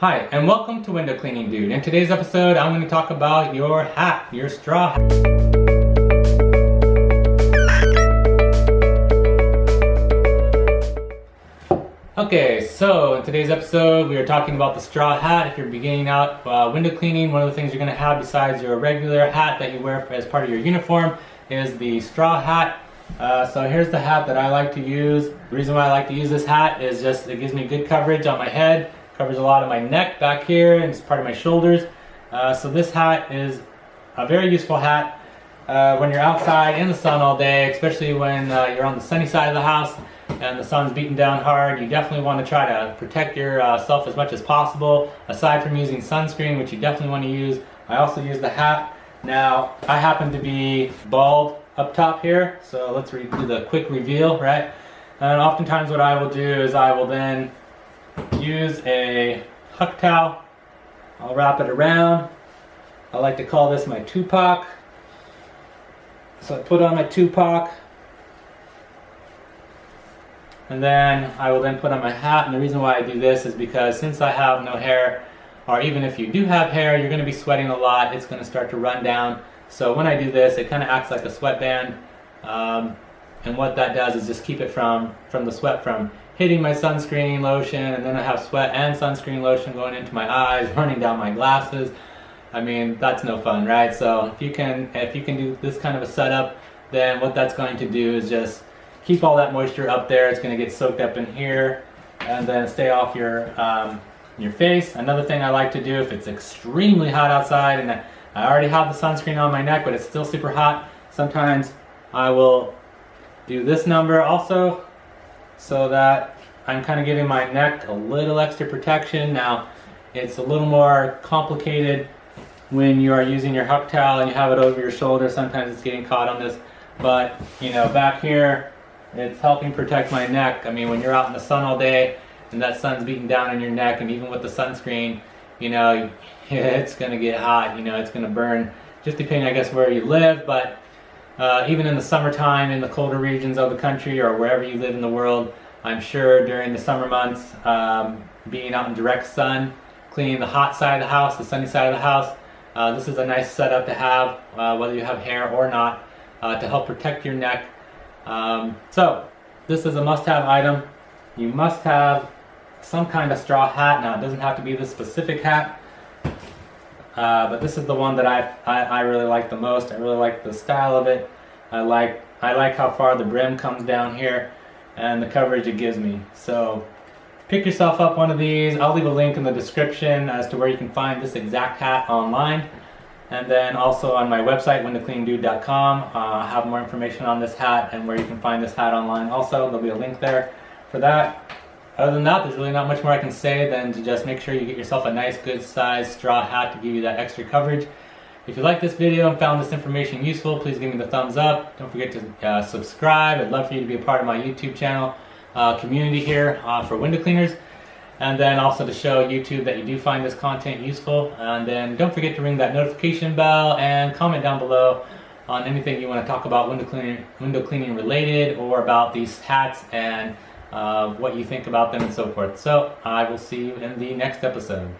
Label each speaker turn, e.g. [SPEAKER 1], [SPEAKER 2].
[SPEAKER 1] Hi, and welcome to Window Cleaning Dude. In today's episode, I'm going to talk about your hat, your straw hat. Okay, so in today's episode, we are talking about the straw hat. If you're beginning out window cleaning, one of the things you're going to have besides your regular hat that you wear as part of your uniform is the straw hat. So here's the hat that I like to use. The reason why I like to use this hat is just it gives me good coverage on my head. Covers a lot of my neck back here and it's part of my shoulders. So this hat is a very useful hat when you're outside in the sun all day, especially when you're on the sunny side of the house and the sun's beating down hard. You definitely want to try to protect yourself as much as possible. Aside from using sunscreen, which you definitely want to use, I also use the hat. Now, I happen to be bald up top here, so let's do the quick reveal, right? And oftentimes what I will do is I will then use a huck towel. I'll wrap it around. I like to call this my Tupac. So I put on my Tupac, and then I will then put on my hat. And the reason why I do this is because since I have no hair, or even if you do have hair, you're going to be sweating a lot. It's going to start to run down. So when I do this, it kind of acts like a sweatband. And what that does is just keep it from the sweat from hitting my sunscreen lotion, and then I have sweat and sunscreen lotion going into my eyes, running down my glasses. I mean, that's no fun, right? So if you can do this kind of a setup, then what that's going to do is just keep all that moisture up there. It's going to get soaked up in here and then stay off your face. Another thing I like to do if it's extremely hot outside and I already have the sunscreen on my neck but it's still super hot, sometimes I will do this number also, so that I'm kind of giving my neck a little extra protection. Now, it's a little more complicated when you are using your huck towel and you have it over your shoulder. Sometimes it's getting caught on this, but you know, back here, it's helping protect my neck. I mean, when you're out in the sun all day and that sun's beating down on your neck, and even with the sunscreen, you know, it's gonna get hot. You know, it's gonna burn, just depending, I guess, where you live, but even in the summertime in the colder regions of the country or wherever you live in the world, I'm sure during the summer months, being out in direct sun, cleaning the hot side of the house, the sunny side of the house, this is a nice setup to have, whether you have hair or not, to help protect your neck. So this is a must-have item. You must have some kind of straw hat. Now, it doesn't have to be this specific hat. But this is the one that I really like the most. I really like the style of it. I like how far the brim comes down here and the coverage it gives me. So pick yourself up one of these. I'll leave a link in the description as to where you can find this exact hat online. And then also on my website, windowcleaningdude.com, I have more information on this hat and where you can find this hat online also. There'll be a link there for that. Other than that, there's really not much more I can say than to just make sure you get yourself a nice, good size straw hat to give you that extra coverage. If you like this video and found this information useful, please give me the thumbs up. Don't forget to subscribe. I'd love for you to be a part of my YouTube channel community here for window cleaners. And then also to show YouTube that you do find this content useful. And then don't forget to ring that notification bell and comment down below on anything you want to talk about window cleaning related, or about these hats and what you think about them and so forth. So I will see you in the next episode.